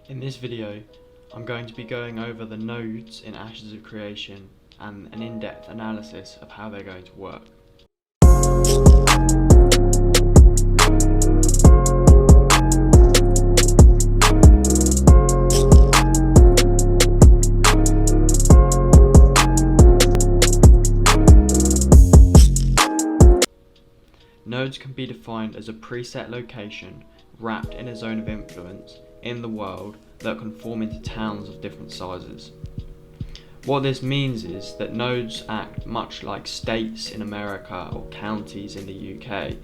In this video, I'm going to be going over the nodes in Ashes of Creation and an in-depth analysis of how they're going to work. Nodes can be defined as a preset location wrapped in a zone of influence in the world that can form into towns of different sizes. What this means is that nodes act much like states in America or counties in the UK.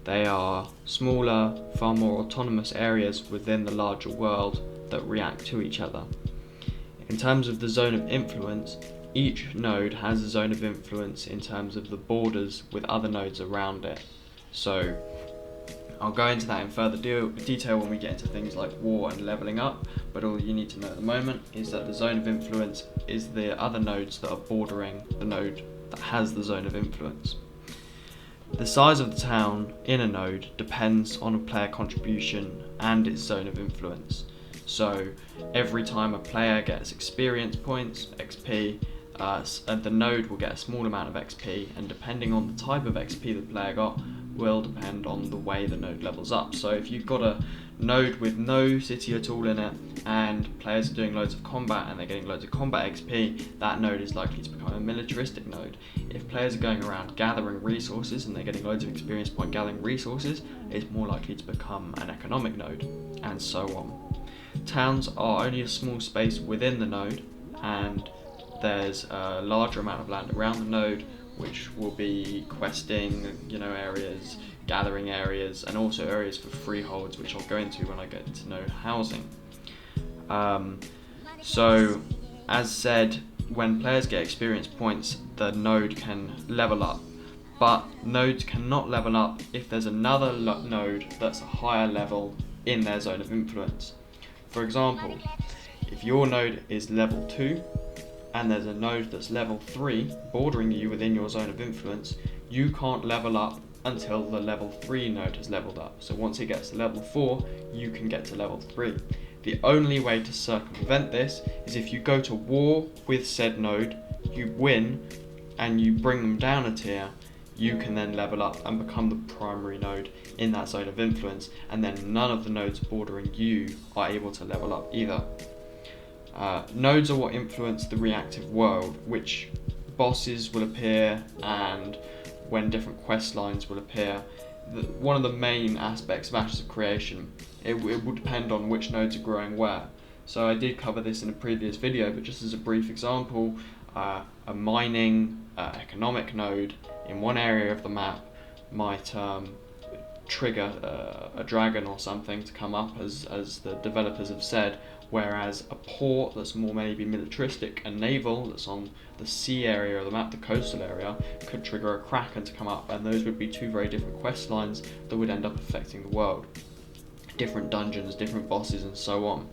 They are smaller, far more autonomous areas within the larger world that react to each other. In terms of the zone of influence, each node has a zone of influence in terms of the borders with other nodes around it. So I'll go into that in further detail when we get into things like war and leveling up, but all you need to know at the moment is that the zone of influence is the other nodes that are bordering the node that has the zone of influence. The size of the town in a node depends on a player contribution and its zone of influence. So every time a player gets experience points, XP, the node will get a small amount of XP, and depending on the type of XP the player got will depend on the way the node levels up. So if you've got a node with no city at all in it and players are doing loads of combat and they're getting loads of combat XP, that node is likely to become a militaristic node. If players are going around gathering resources and they're getting loads of experience point gathering resources, it's more likely to become an economic node, and so on. Towns are only a small space within the node, and there's a larger amount of land around the node which will be questing, areas, gathering areas, and also areas for freeholds, which I'll go into when I get into node housing. So, as said, when players get experience points, the node can level up, but nodes cannot level up if there's another node that's a higher level in their zone of influence. For example, if your node is level 2, and there's a node that's level 3 bordering you within your zone of influence, you can't level up until the level 3 node has leveled up. So once it gets to level 4, you can get to level 3. The only way to circumvent this is if you go to war with said node, you win, and you bring them down a tier, you can then level up and become the primary node in that zone of influence, and then none of the nodes bordering you are able to level up either. Nodes are what influence the reactive world, which bosses will appear and when different quest lines will appear. One of the main aspects of Ashes of Creation, it will depend on which nodes are growing where. So I did cover this in a previous video, but just as a brief example, a mining economic node in one area of the map might trigger a dragon or something to come up, as the developers have said, whereas a port that's more maybe militaristic and naval, that's on the sea area of the map, the coastal area, could trigger a kraken to come up, and those would be two very different quest lines that would end up affecting the world. Different dungeons, different bosses, and so on.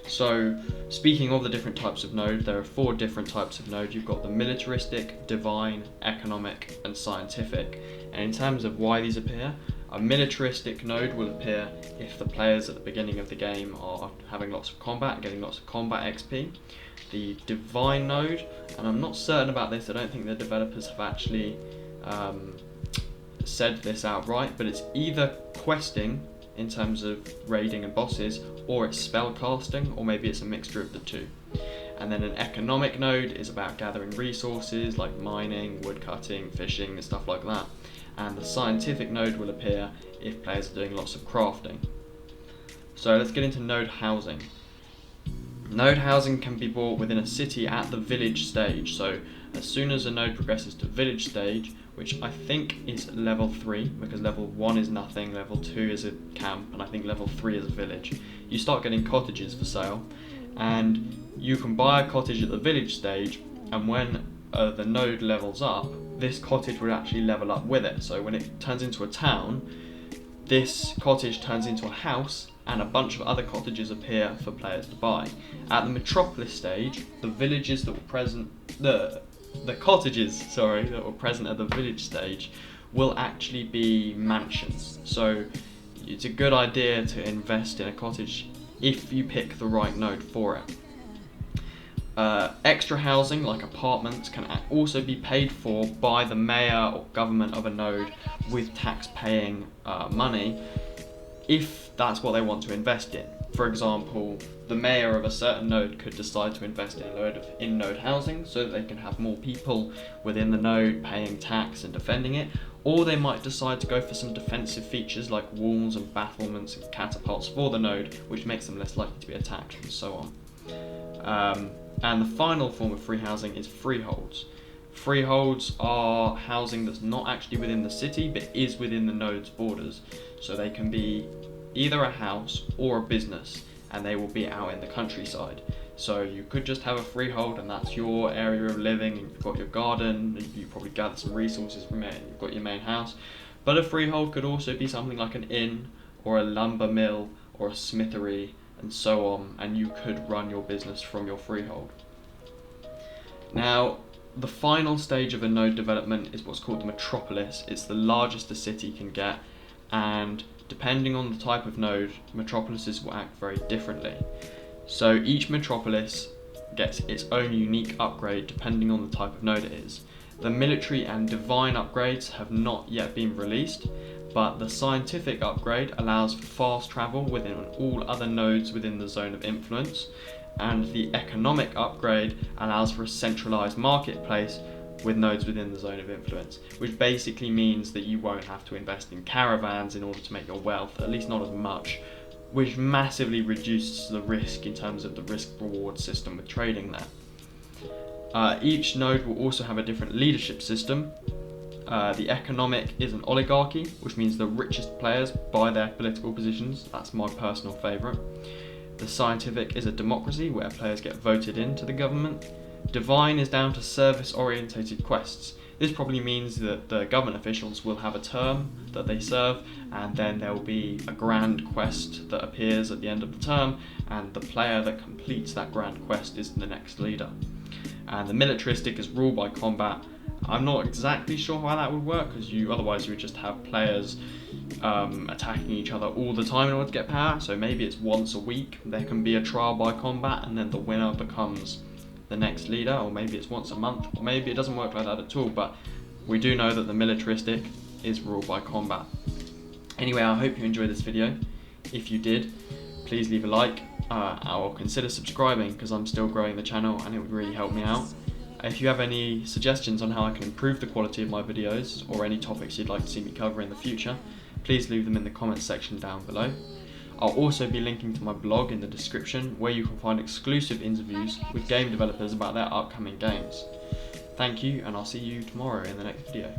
So, speaking of the different types of node, there are 4 different types of node. You've got the militaristic, divine, economic, and scientific. And in terms of why these appear, a militaristic node will appear if the players at the beginning of the game are having lots of combat, getting lots of combat XP. The divine node, and I'm not certain about this, I don't think the developers have actually said this outright, but it's either questing in terms of raiding and bosses, or it's spell casting, or maybe it's a mixture of the two. And then an economic node is about gathering resources like mining, woodcutting, fishing, and stuff like that. And the scientific node will appear if players are doing lots of crafting. So let's get into node housing. Node housing can be bought within a city at the village stage. So as soon as a node progresses to village stage, which I think is level 3, because level 1 is nothing, level 2 is a camp, and I think level 3 is a village, you start getting cottages for sale, and you can buy a cottage at the village stage, and when the node levels up, this cottage would actually level up with it. So when it turns into a town, this cottage turns into a house, and a bunch of other cottages appear for players to buy. At the Metropolis stage, the villages that were present, the cottages, that were present at the village stage will actually be mansions. So it's a good idea to invest in a cottage if you pick the right node for it. Extra housing like apartments can also be paid for by the mayor or government of a node with tax-paying money if that's what they want to invest in. For example, the mayor of a certain node could decide to invest in a load of in-node housing so that they can have more people within the node paying tax and defending it, or they might decide to go for some defensive features like walls and battlements and catapults for the node, which makes them less likely to be attacked and so on. And the final form of free housing is freeholds. Freeholds are housing that's not actually within the city but is within the node's borders. So they can be either a house or a business, and they will be out in the countryside. So you could just have a freehold and that's your area of living, and you've got your garden, and you probably gather some resources from it, and you've got your main house. But a freehold could also be something like an inn or a lumber mill or a smithery and so on, and you could run your business from your freehold. Now, the final stage of a node development is what's called the Metropolis. It's the largest a city can get, and depending on the type of node, metropolises will act very differently. So each metropolis gets its own unique upgrade depending on the type of node it is. The military and divine upgrades have not yet been released, but the scientific upgrade allows for fast travel within all other nodes within the zone of influence, and the economic upgrade allows for a centralized marketplace with nodes within the zone of influence, which basically means that you won't have to invest in caravans in order to make your wealth, at least not as much, which massively reduces the risk in terms of the risk-reward system with trading there. Each node will also have a different leadership system. The economic is an oligarchy, which means the richest players buy their political positions. That's my personal favourite. The scientific is a democracy where players get voted into the government. Divine is down to service-orientated quests. This probably means that the government officials will have a term that they serve, and then there will be a grand quest that appears at the end of the term, and the player that completes that grand quest is the next leader. And the militaristic is rule by combat. I'm not exactly sure how that would work, because otherwise you would just have players attacking each other all the time in order to get power. So maybe it's once a week there can be a trial by combat, and then the winner becomes the next leader, or maybe it's once a month, or maybe it doesn't work like that at all, but we do know that the militaristic is ruled by combat. Anyway, I hope you enjoyed this video. If you did, please leave a like, or consider subscribing, because I'm still growing the channel and it would really help me out. If you have any suggestions on how I can improve the quality of my videos, or any topics you'd like to see me cover in the future, please leave them in the comments section down below. I'll also be linking to my blog in the description, where you can find exclusive interviews with game developers about their upcoming games. Thank you, and I'll see you tomorrow in the next video.